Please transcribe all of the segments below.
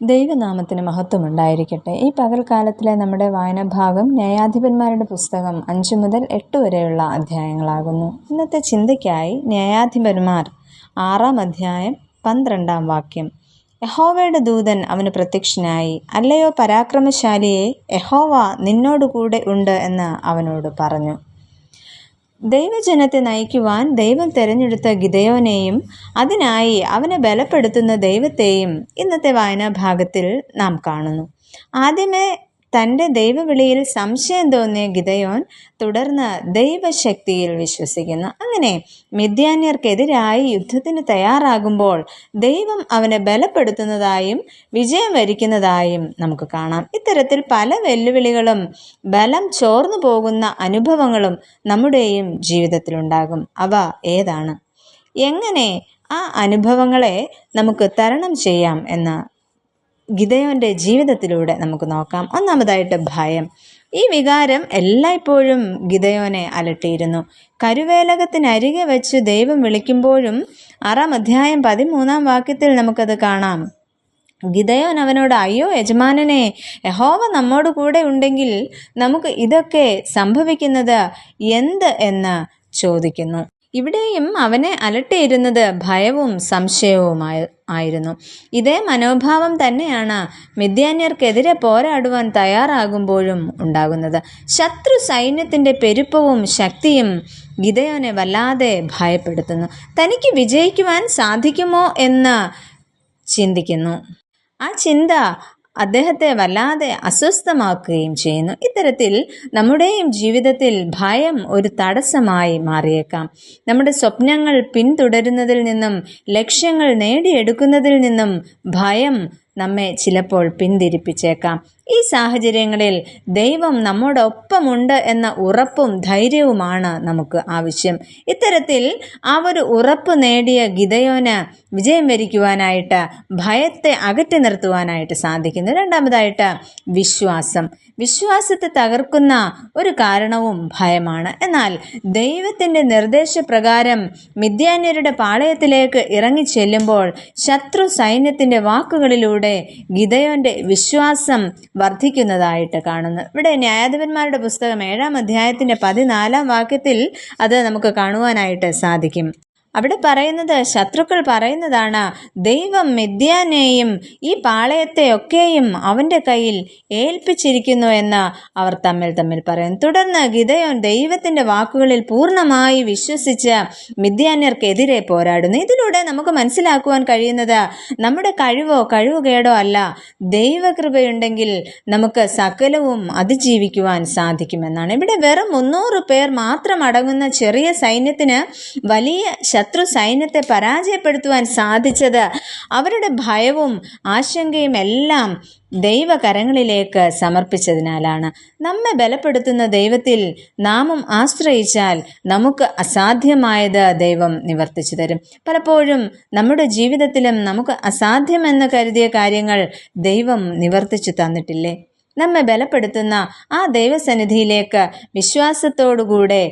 ദൈവനാമത്തിന് മഹത്വമുണ്ടായിരിക്കട്ടെ. ഈ പകൽക്കാലത്തിലെ നമ്മുടെ വായനാഭാഗം ന്യായാധിപന്മാരുടെ പുസ്തകം 5 മുതൽ 8 വരെയുള്ള അധ്യായങ്ങളാകുന്നു. ഇന്നത്തെ ചിന്തയ്ക്കായി ന്യായാധിപന്മാർ 6-ാം അധ്യായം 12-ാം വാക്യം. യഹോവയുടെ ദൂതൻ അവന് പ്രത്യക്ഷനായി, അല്ലയോ പരാക്രമശാലിയെ, യഹോവ നിന്നോടുകൂടെ ഉണ്ട് എന്ന് അവനോട് പറഞ്ഞു. ദൈവജനത്തെ നയിക്കുവാൻ ദൈവം തെരഞ്ഞെടുത്ത ഗിദെയോനെയും അതിനായി അവനെ ബലപ്പെടുത്തുന്ന ദൈവത്തെയും ഇന്നത്തെ വായനാഭാഗത്തിൽ നാം കാണുന്നു. ആദ്യമേ തൻ്റെ ദൈവവിളിയിൽ സംശയം തോന്നിയ ഗിദെയോൻ തുടർന്ന് ദൈവശക്തിയിൽ വിശ്വസിക്കുന്നു. അങ്ങനെ മിദ്യാന്യർക്കെതിരായി യുദ്ധത്തിന് തയ്യാറാകുമ്പോൾ ദൈവം അവനെ ബലപ്പെടുത്തുന്നതായും വിജയം വരിക്കുന്നതായും നമുക്ക് കാണാം. ഇത്തരത്തിൽ പല വെല്ലുവിളികളും ബലം ചോർന്നു പോകുന്ന അനുഭവങ്ങളും നമ്മുടെയും ജീവിതത്തിലുണ്ടാകും. അവ ഏതാണ്? എങ്ങനെ ആ അനുഭവങ്ങളെ നമുക്ക് തരണം ചെയ്യാം എന്ന് ഗിദെയോൻ്റെ ജീവിതത്തിലൂടെ നമുക്ക് നോക്കാം. ഒന്നാമതായിട്ട് ഭയം. ഈ വികാരം എല്ലായ്പ്പോഴും ഗിദെയോനെ അലട്ടിയിരുന്നു. കരുവേലകത്തിനരികെ വെച്ച് ദൈവം വിളിക്കുമ്പോഴും 6-ാം അധ്യായം 13-ാം വാക്യത്തിൽ നമുക്കത് കാണാം. ഗിദെയോൻ അവനോട്, അയ്യോ യജമാനനെ, യഹോവ നമ്മോട് കൂടെ ഉണ്ടെങ്കിൽ നമുക്ക് ഇതൊക്കെ സംഭവിക്കുന്നത് എന്ത് എന്ന് ചോദിക്കുന്നു. ഇവിടെയും അവനെ അലട്ടിയിരുന്നത് ഭയവും സംശയവുമായിരുന്നു. ഇതേ മനോഭാവം തന്നെയാണ് മിദ്യാന്യർക്കെതിരെ പോരാടുവാൻ തയ്യാറാകുമ്പോഴും ഉണ്ടാകുന്നത്. ശത്രു സൈന്യത്തിൻ്റെ പെരുപ്പവും ശക്തിയും ഗിദെയോനെ വല്ലാതെ ഭയപ്പെടുത്തുന്നു. തനിക്ക് വിജയിക്കുവാൻ സാധിക്കുമോ എന്ന് ചിന്തിക്കുന്നു. ആ ചിന്ത അദ്ദേഹത്തെ വല്ലാതെ അസ്വസ്ഥമാക്കുകയും ചെയ്യുന്നു. ഇത്തരത്തിൽ നമ്മുടെയും ജീവിതത്തിൽ ഭയം ഒരു തടസ്സമായി മാറിയേക്കാം. നമ്മുടെ സ്വപ്നങ്ങൾ പിന്തുടരുന്നതിൽ നിന്നും ലക്ഷ്യങ്ങൾ നേടിയെടുക്കുന്നതിൽ നിന്നും ഭയം നമ്മെ ചിലപ്പോൾ പിന്തിരിപ്പിച്ചേക്കാം. ഈ സാഹചര്യങ്ങളിൽ ദൈവം നമ്മോടൊപ്പമുണ്ട് എന്ന ഉറപ്പും ധൈര്യവുമാണ് നമുക്ക് ആവശ്യം. ഇത്തരത്തിൽ ആ ഒരു ഉറപ്പ് നേടിയ ഗിദെയോന് വിജയം വരിക്കുവാനായിട്ട് ഭയത്തെ അകറ്റി നിർത്തുവാനായിട്ട് സാധിക്കുന്നു. രണ്ടാമതായിട്ട് വിശ്വാസം. വിശ്വാസത്തെ തകർക്കുന്ന ഒരു കാരണവും ഭയമാണ്. എന്നാൽ ദൈവത്തിൻ്റെ നിർദ്ദേശപ്രകാരം മിദ്യാന്യരുടെ പാളയത്തിലേക്ക് ഇറങ്ങി ചെല്ലുമ്പോൾ ശത്രു സൈന്യത്തിൻ്റെ വാക്കുകളിലൂടെ ഗിദെയോൻ്റെ വിശ്വാസം വർദ്ധിക്കുന്നതായിട്ട് കാണുന്നു. ഇവിടെ ന്യായാധിപന്മാരുടെ പുസ്തകം 7-ാം അധ്യായത്തിൻ്റെ 14-ാം വാക്യത്തിൽ അത് നമുക്ക് കാണുവാനായിട്ട് സാധിക്കും. അവിടെ പറയുന്നത്, ശത്രുക്കൾ പറയുന്നതാണ്, ദൈവം മിദ്യാനെയും ഈ പാളയത്തെ ഒക്കെയും അവൻ്റെ കയ്യിൽ ഏൽപ്പിച്ചിരിക്കുന്നു എന്ന് അവർ തമ്മിൽ പറയുന്നു. തുടർന്ന് ഗിദെയോൻ ദൈവത്തിൻ്റെ വാക്കുകളിൽ പൂർണ്ണമായി വിശ്വസിച്ച് മിദ്യാന്യർക്കെതിരെ പോരാടുന്നു. ഇതിലൂടെ നമുക്ക് മനസ്സിലാക്കുവാൻ കഴിയുന്നത് നമ്മുടെ കഴിവുകേടോ അല്ല, ദൈവകൃപയുണ്ടെങ്കിൽ നമുക്ക് സകലവും അതിജീവിക്കുവാൻ സാധിക്കുമെന്നാണ്. ഇവിടെ വെറും 300 പേർ മാത്രം അടങ്ങുന്ന ചെറിയ സൈന്യത്തിന് വലിയ ശത്രു സൈന്യത്തെ പരാജയപ്പെടുത്തുവാൻ സാധിച്ചത് അവരുടെ ഭയവും ആശങ്കയും എല്ലാം ദൈവകരങ്ങളിലേക്ക് സമർപ്പിച്ചതിനാലാണ്. നമ്മെ ബലപ്പെടുത്തുന്ന ദൈവത്തിൽ നാമും ആശ്രയിച്ചാൽ നമുക്ക് അസാധ്യമായത് ദൈവം നിവർത്തിച്ചു തരും. പലപ്പോഴും നമ്മുടെ ജീവിതത്തിലും നമുക്ക് അസാധ്യമെന്ന് കരുതിയ കാര്യങ്ങൾ ദൈവം നിവർത്തിച്ചു തന്നിട്ടില്ലേ? നമ്മെ ബലപ്പെടുത്തുന്ന ആ ദൈവസന്നിധിയിലേക്ക് വിശ്വാസത്തോടുകൂടെ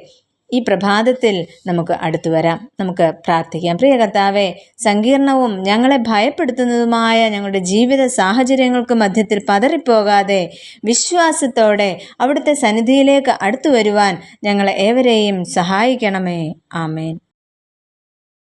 ഈ പ്രഭാതത്തിൽ നമുക്ക് അടുത്തു വരാം. നമുക്ക് പ്രാർത്ഥിക്കാം. പ്രിയ കർത്താവേ, സങ്കീർണവും ഞങ്ങളെ ഭയപ്പെടുത്തുന്നതുമായ ഞങ്ങളുടെ ജീവിത സാഹചര്യങ്ങൾക്ക് മധ്യത്തിൽ പതറിപ്പോകാതെ വിശ്വാസത്തോടെ അവിടുത്തെ സന്നിധിയിലേക്ക് അടുത്തു വരുവാൻ ഞങ്ങളെ ഏവരെയും സഹായിക്കണമേ. ആമേൻ.